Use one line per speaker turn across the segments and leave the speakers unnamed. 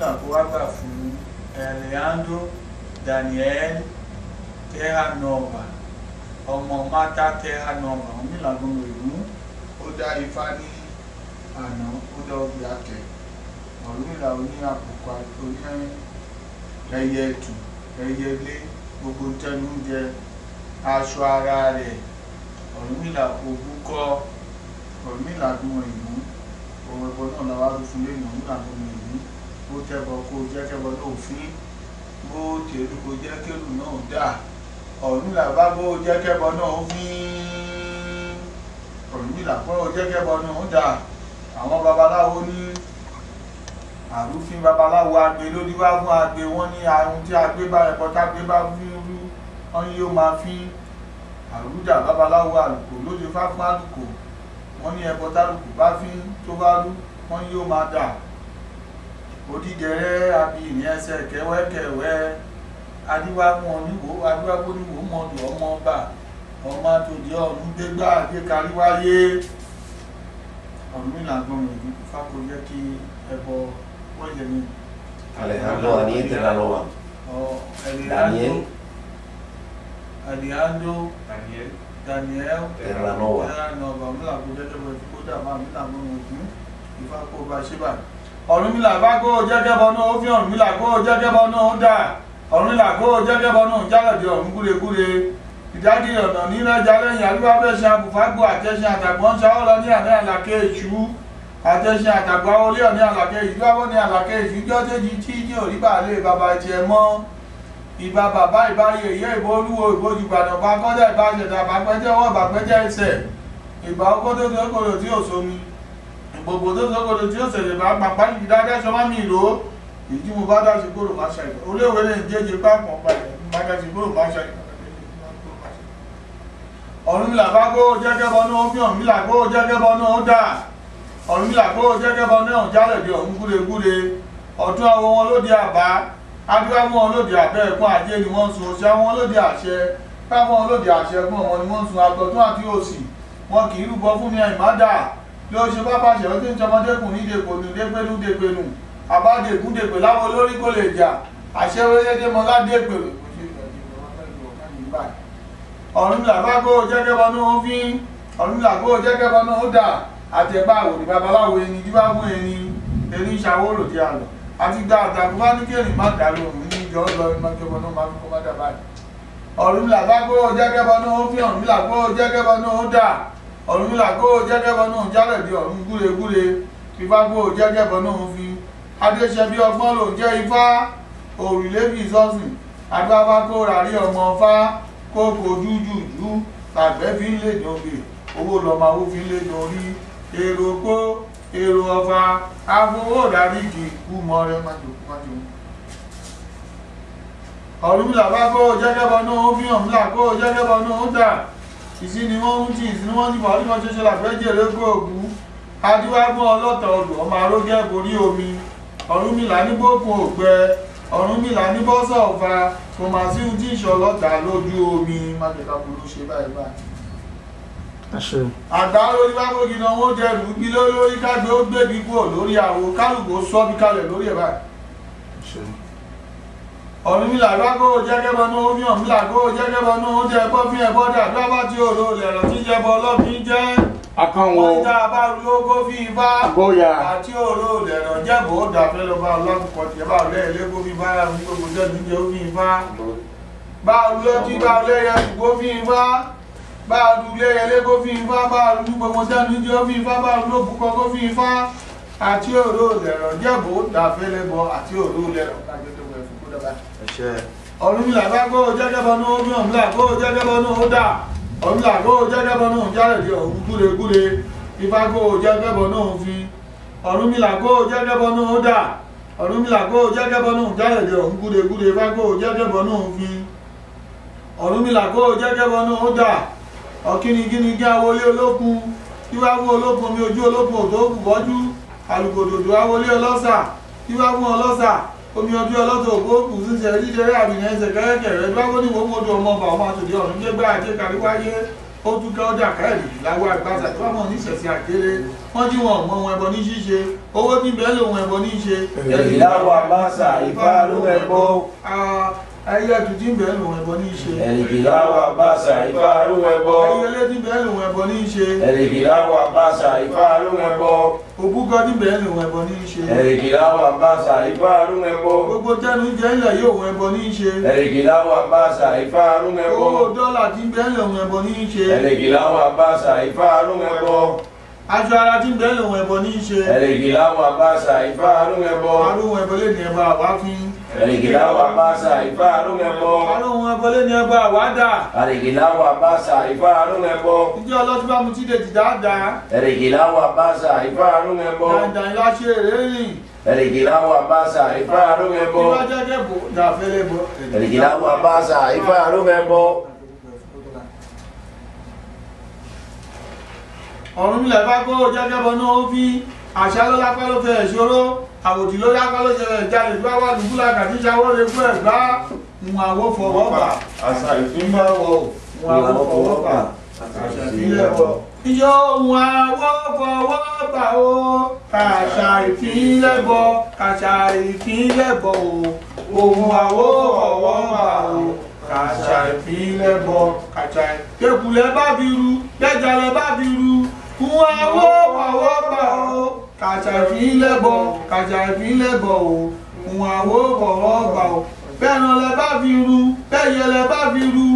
Orunmila kó wá gbà fún Leandro Daniel Terranova ọmọ Mata Terranova Orunmila gbọmọ ìlú ó dá Ifá ní àná ó dá Ogbe-Ate Orunmila oní àpòkọ oní ẹyẹ ẹtù ẹyẹ ilé gbogbo tẹnu jẹ aṣọ ara rẹ̀ Orunmila òbúkọ Orunmila gbọmọ ìlú òwe ẹbọ náà làwọn arúfin lẹ́yìn Orunmila gbọmọ ìlú ó tẹ́bọ kó jẹ́ kẹ́bọ náà fín bó tèlú kó jẹ́ kẹ́lù náà dà Orunmila bá bó jẹ́ kẹ́bọ náà fín Orunmila kó jẹ́ kẹ́bọ náà dà àwọn babaláwo ní àrúfin babaláwo agbe lórí wá fún agbe wọ́n ní àrùn tí agbe bá ẹ̀kọ́ tágbé bá fín rú wọ́n ní yóò máa fín àrúdà babaláwo àlùkò lóde fá fún àlùkò wọ́n ní ẹbọ tálùkù bá fín tó bá rú wọ́n ní yóò máa dà odídẹrẹ́ abìnrin ẹsẹ̀ kẹwẹ́kẹwẹ́ adíwámú oníwò mọ́dù ọmọ ọba ọmọ àtòdì ọ̀run gbégbá àgbékaríwáyé Orunmila gbọmọ ìlú fáko jẹ́ kí ẹbọ wọ́n jẹ ní
Alejandro Daniel Terranova
Daniel
Terranova
Orunmila kó jẹ́ kẹ́bọ ìfúkó dàbà Orunmila gbọmọ ìlú ìfáko bá ṣe bá Orunmila bá kó jẹ́ kẹ́bọ náà ó fi Orunmila kó jẹ́ kẹ́bọ náà ó dà Orunmila kó jẹ́ kẹ́bọ náà jálẹ̀dì ọ̀run gúregúre ìdájí ọ̀nà nínájà lẹ́yìn àríwá bẹ́ṣẹ́ àbùfágbò àtẹ́ṣẹ́ àtàgbọ́n ṣáwọ́lọ ní àní àlàkẹ́ ìṣú àtẹ́ṣẹ́ àtàgbà olé ọ̀ní àlàkẹ́ ìṣú àbọ̀ ní àlàkẹ́ ìṣú jọ́jẹ́jì tí jí òrí bà lè bàbá ìtì mọ́ ìbá bàbá ìbáyé ìyẹ́ ìbò olúwo ìbòjì gbàdàn bá kọ́jà ìbáṣẹ̀dá bàpẹ́jẹ́ ọwọ́ bàpẹ́jẹ́ ẹsẹ̀ ìbá ọkọ́ tó tó kòrò tí ò somi gbogbo tó tó kòrò tí ó ṣẹlẹ̀ bá pàpá yìí dáadáa ṣọ má mi ìlò ìdí mo bá dá sí kòrò má ṣàìkọ́ olóòwé lè jẹ́jẹ́ pápọ̀ bá sí kòrò má ṣàìkọ́ Orunmila bá kó jẹ́ kẹ́bọ náà ó fi Orunmila kó jẹ́ kẹ́bọ náà ó dà Orunmila kó jẹ́ kẹ́bọ náà jálẹ̀dì ọ̀run gúregúre ọ̀tún àwọn wọn lóde àbá adúlá wọn lóde àbẹ́ ẹ̀kún ajé ni wọ́n sun òṣìṣẹ́ wọn lóde àṣẹ káwọn lóde àṣẹ fún ọmọ ni wọ́n sun àtọ̀tún àti òsì wọn kì í rúbọ fún ní àìmádà ló ṣe bá pàṣẹ ó ti ń tọmọdékùn ní dèpònú dépénú dépénú àbádèkún dèpè láwọn olórí kò lè jà àṣẹ wélédé mọ́lá dépèrè Orunmila bá kó jẹ́ kẹ́bọ náà ó fi Orunmila kó jẹ́ kẹ́bọ náà ó dà àtẹ̀bá àwòrán babaláwo ẹni díbá fún ẹni ṣàwórò tí a lọ àti gba àtàkùn bá ní kéèrè má dà lóhùn ní ìjọ lọ ní kẹ́bọ náà má fi kó má dà báyìí Orunmila bá kó jẹ́ kẹ́bọ náà ó fi Orunmila kó jẹ́ kẹ́bọ náà ó dà Orunmila kó jẹ́ kẹ́bọ náà jálẹ̀dì ọ̀run gúregúre Ifá kó jẹ́ kẹ́bọ náà ó fi adéṣẹ́bí ọgbọ́n ló jẹ́ Ifá òrùlébì sọ́sìn agbábá kó rárí ọmọ Fá kókò jújùjú tàbẹ́ fi ń lè dògbè owó lọ́mọ owó fi ń lè dòrí èrò kó èrò ọ̀fà afowó dáríjì kú mọ́ rẹ májòkú Orunmila bá kó jẹ́kẹ́bọ náà ó fi Orunmila kó jẹ́kẹ́bọ náà ó dà ìsí ni wọ́n ń tí ìsí ni wọ́n ti bọ̀ ọdún ṣoṣo làfẹ́jẹ̀ lógún ògún adíwágbọ́n ọlọ́tọ̀ odò ọmọ arógẹ́ borí omi Orunmila ní gbókun ògbẹ Orunmila ní bọ́sọ̀ ọ̀fà kò máa sí ohun tí ìṣọ̀lọ́ta lójú omi májèká burú ṣe báyìí báyìí. àgbà lórí bá gbógi náà wọ́n jẹ́rù bí lórí kágbé ó gbébi kúrò lórí àwo kálùkò sọ́bí kalẹ̀ lórí ẹ̀ báyìí. Orunmila bá kó jẹ́kẹ́bọ náà ó fi Orunmila kó jẹ́kẹ́bọ náà ó jẹ́ ẹ̀kọ́ fi ẹ̀kọ́ dà bí wọ́n bá tí òrò lẹ̀rọ̀ tí jẹ́bọ ọlọ́fin jẹ́ wọ́n dá bá lógó fi Ifá àti òrò lẹ̀rọ̀ jẹ́bọ ó dà fẹ́ lọ bá ọlọ́pùpọ̀ tí ẹ bá lẹ́ẹ̀lẹ́gbó fi Ifá ní gbogbo jẹ́ níjẹ́ ó fi Ifá bá lọ́tí bá lẹ́yẹ ṣùgbó fi Ifá bá lẹ́yẹ lẹ́gbó fi Ifá bá lú gbogbo jẹ́ níjẹ́ ó fi Ifá bá lóbùkọ́ kó fi Ifá àti òrò lẹ̀rọ̀ jẹ́bọ ó dà fẹ́ lẹ́bọ àti òrò lẹ̀rọ̀ Orunmila bá kó jẹ́kẹ́bọ náà ó fi Orunmila kó jẹ́kẹ́bọ náà ó dà Orunmila kó jẹ́kẹ́bọ náà jálẹ̀dì ọ̀run gúregúre Ifá kó jẹ́kẹ́bọ náà fi Orunmila kó jẹ́kẹ́bọ náà ó dà Orunmila kó jẹ́kẹ́bọ náà jálẹ̀dì ọ̀run gúregúre Ifá kó jẹ́kẹ́bọ náà fi Orunmila kó jẹ́kẹ́bọ náà ó dà ọ̀kínigíní kí awolé olókun Ifá fún olókun omi ojú olókun òtó bùbọ́jú alùgbòdòdó awolé ọlọ́sà Ifá fún ọlọ́sà omi ọdún ọlọ́tọ̀ ògbóòkù síṣẹ́ ríṣẹ́ àbìnrin ẹsẹ̀ kẹ́rẹ́kẹ̀rẹ́ gbágbó ní gbogbo ọmọ ọba ọmọ àtòdí ọ̀run gbégbá àti kàríwáyé ó tún kẹ́ ọ́dà káyìí láwọ́ àgbàṣà tí wọ́n mọ̀ ní ìṣẹ̀ṣẹ̀ àkéré wọ́n jí wọn mọ ohun ẹbọ ní ṣíṣe owó tí bẹ́ẹ̀ lòun ẹbọ ní ṣe.
Ìlàwọ̀ àbáṣà Ifá ló ẹbọ.
Ẹyẹ tuntun tí bẹ́ẹ̀ lòun ẹbọ ní ṣe.
Ìlàwọ̀ àbáṣà Ifá ló ẹbọ.
Ẹyẹlé tí bẹ́ẹ̀ lòun ẹbọ ní ṣe.
Ìlàwọ̀ àbáṣà Ifá ló ẹbọ.
Òbúkọ tí bẹ́ẹ̀ lòun ẹbọ ní ṣe.
Ìlàwọ̀ àbáṣà Ifá ló ẹbọ.
Gbogbo tẹnu jẹ́ ilẹ̀ yóò wọn ẹbọ ní ṣe.
Ìlàwọ̀ àbáṣà Ifá ló ẹbọ.
Owó dọ́là tí bẹ́ẹ̀ lòun ẹbọ ní ṣe.
Ìlàwọ̀ àbáṣà Ifá ló ẹbọ.
Aṣọ ara tí bẹ́ẹ̀ lòun ẹbọ ní ṣe.
Ìlàwọ̀ àbáṣà Ifá ló ẹbọ.
Arúhun ẹbọ lè ní ẹbọ àwáfín.
Ìlàwọ̀ àbáṣà Ifá ló ẹbọ.
Arúhun ẹbọ lè ní ẹbọ àwádà.
Ìlàwọ̀ àbáṣà Ifá ló ẹbọ.
Ìjọ ọlọ́tí bá mu tí lè ti dáadáa.
Ìlàwọ̀ àbáṣà Ifá ló ẹbọ.
Dandan ilá ṣe èrè rìn.
Ìlàwọ̀ àbáṣà Ifá ló ẹbọ.
Bí wá jẹ́ kẹ́bù dàfẹ́lẹ́ bọ́.
Ìlàwọ̀ àbáṣà Ifá ló ẹbọ.
Orunmila bá kó jẹ́gẹ́bọ náà ó fi àṣà ló lápá ló fẹ́ ìṣòro àwòdì ló lápá ló ṣe ìjàlè tó bá wà lùkúlà kàtí ṣàwọ́ lè fún ẹ̀gbá ń àwọ̀ fọwọ́ bà àṣà ìfínbá wọ̀ ń àwọ̀ fọwọ́ bà àṣà ìfínlẹ̀ wọ̀. Ìjọ ń àwọ̀ fọwọ́ bà ó àṣà ìfínlẹ̀ bọ̀ àṣà ìfínlẹ̀ bọ̀ ó òun àwọ̀ fọwọ́ bà ó àṣà ìfínlẹ̀ bọ̀ àṣà ìfínlẹ̀ bá bí ru gbẹ́jalẹ̀ bá bí ru. Fún àwọ̀ fọwọ́ bà ó kàṣà ìfínlẹ̀ bọ̀ kàṣà ìfínlẹ̀ bọ̀ ó fún àwọ̀ fọwọ́ bà ó bẹ́ẹ̀ràn lẹ bá fi ru bẹ́ẹ̀yẹ lẹ bá fi ru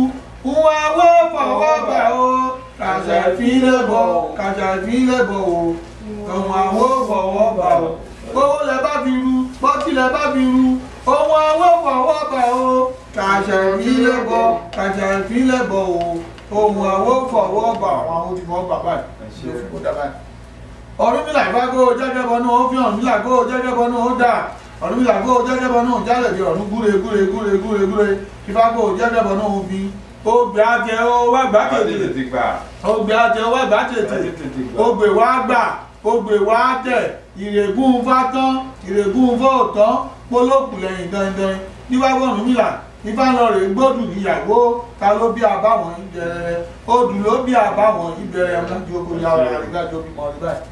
fún àwọ̀ fọwọ́ bà ó kàṣà ìfínlẹ̀ bọ̀ kàṣà ìfínlẹ̀ bọ̀ ó fún àwọ̀ fọwọ́ bà ó owó lẹ bá fi ru bọ́tí lẹ bá fi ru ohun àwọ̀ fọwọ́ bà ó kàṣà ìfínlẹ̀ bọ̀ kàṣà ìfínlẹ̀ bọ̀ ó ohun àwọ̀ fọwọ́ bà àwọn òdìmọ̀ bàbá yìí. Orunmila ìbágó jẹ́gẹ́bọ náà ó fi Orunmila gó jẹ́gẹ́bọ náà ó dà Orunmila gó jẹ́gẹ́bọ náà ó jálẹ̀ bí ọ̀run gúre gúre gúre gúre gúre ìbágó jẹ́gẹ́bọ náà ó fi Ogbe-Ate ó wá gbà tètè Ogbe-Ate ó wá gbà tètè Ogbe wá gbà Ogbe wá tẹ̀ ìrègùn fátán ìrègùn fóòtán polókù lẹ́yìn dandan níwájú Orunmila Ifá lọ rè gbódù níyàwó ta ló bí àbáwọn ìbẹ̀rẹ̀ odù ló bí àbáwọn ìbẹ̀rẹ̀ ọmọdé ogun ya ọ̀rọ̀ àrígbájọ bímọ rí báyìí.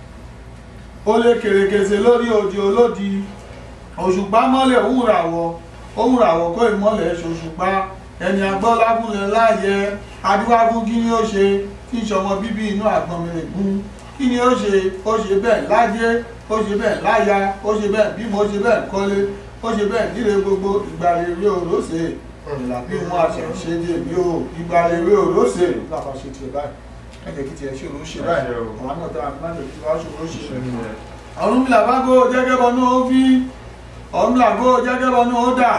Ó lè kèrèkèsè lórí odi olódi òṣùpá mọ́lẹ̀ òun ràwọ̀ kó ìmọ́lẹ̀ ṣòṣùpá ẹni agbọ́lá fúnlẹ̀ láàyè adúwágún kí ni ó ṣe tí ìṣọmọ bíbí inú àgbọnmìrègún kí ni ó ṣe bẹ́ẹ̀ lájé ó ṣe bẹ́ẹ̀ láya ó ṣe bẹ́ẹ̀ bímọ ó ṣe bẹ́ẹ̀ kọ́lé ó ṣe bẹ́ẹ̀ nílé gbogbo ìgbàlèrè òróṣè ìlà bí wọn àṣẹ ṣe dé bí ó ìgbàlèrè òróṣè láfa ṣe tiẹ̀ báyìí ẹ̀jẹ̀ kí tiẹ̀ ṣe òróṣè báyìí àwọn náà dáa má lè fi wá ṣe òróṣè. Orunmila bá gó jẹ́gẹ́bọ náà ó fi Orunmila gó jẹ́gẹ́bọ náà ó dà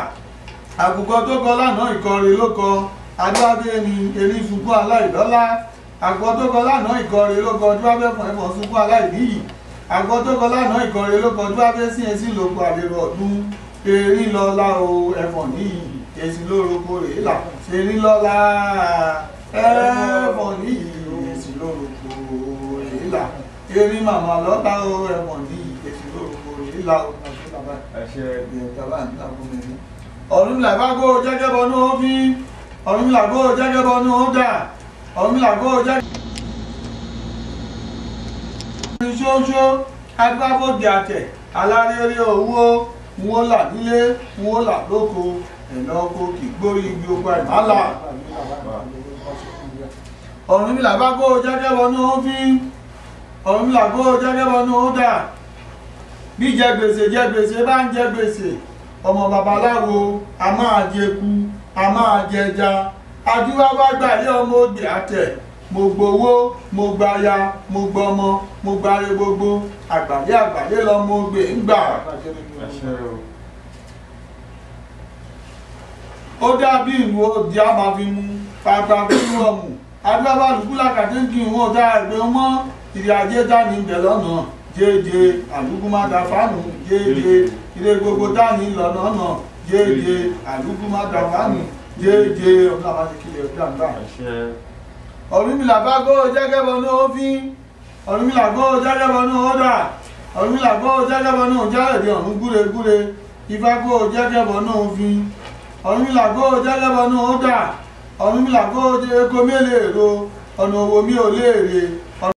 àkùkọ tó kọ lánàá ìkọrè ló kọ adúlábẹ ni erin sunkún aláìlọ́lá àkùkọ tó kọ lánàá ìkọrè ló kọ adúlábẹ fún ẹ̀fọn sunkún aláìníyì àkùkọ tó kọ lánàá ìkọrè ló kọ adúlábẹ sí ẹsìn lóko àlèrò ọdún erin lọ́lá o ẹ̀fọn níyì èsì lórúkọ rèé là erin lọ́lá ẹ̀fọn níyì èsì lórúkọ rèé là erin màmá lọ́lá o ẹ̀fọn níyì èsì lórúkọ rèé là o. Orunmila bá gó jẹ́gẹ́bọ náà ó fi Orunmila gó jẹ́gẹ́bọ náà ó dà Orunmila gó jẹ́gẹ́bọ ṣóṣó agbábọ́dé àtẹ̀ alárèrè owó wọn là nílé wọn là lóko ẹ̀nà oko kì gbórí ibi oko àìmálà. Orunmila bá gó jẹ́gẹ́bọ náà ó fi Orunmila gó jẹ́gẹ́bọ náà ó dà bí jẹ gbèsè bá ń jẹ gbèsè ọmọ babaláwo a máa jẹku a máa jẹja adúlá bá gbàlé ọmọ Ogbe-Ate mo gbowó mo gbaya mo gbọmọ mo gbare gbogbo àgbàlé lọmọ Ogbe ń gbà. Ó dàbí ìlú òdì a máa fi mu pàpà fún ọmù adúlá bá lùkúlà kàtẹ́ǹkì wọn ò dá ẹgbẹ́ mọ́ ìrìn àjẹ́ dání ibẹ̀ lọ́nà jéje àlùkùmádà fánù jéje ilé gbogbo dání lọ́nà náà jéje àlùkùmádà fánù jéje ọ̀nà àbájá kílẹ̀ ọ̀dà ńlá. Orunmila bá gó jẹ́gẹ́bọ náà ó fi Orunmila gó jẹ́gẹ́bọ náà ó dà Orunmila gó jẹ́gẹ́bọ náà ó jálẹ̀dí ọ̀run gúre gúre Ifá gó jẹ́gẹ́bọ náà ó fi Orunmila gó jẹ́gẹ́bọ náà ó dà Orunmila gó eko mélèé ro ọ̀nà òwò mi ò léèrè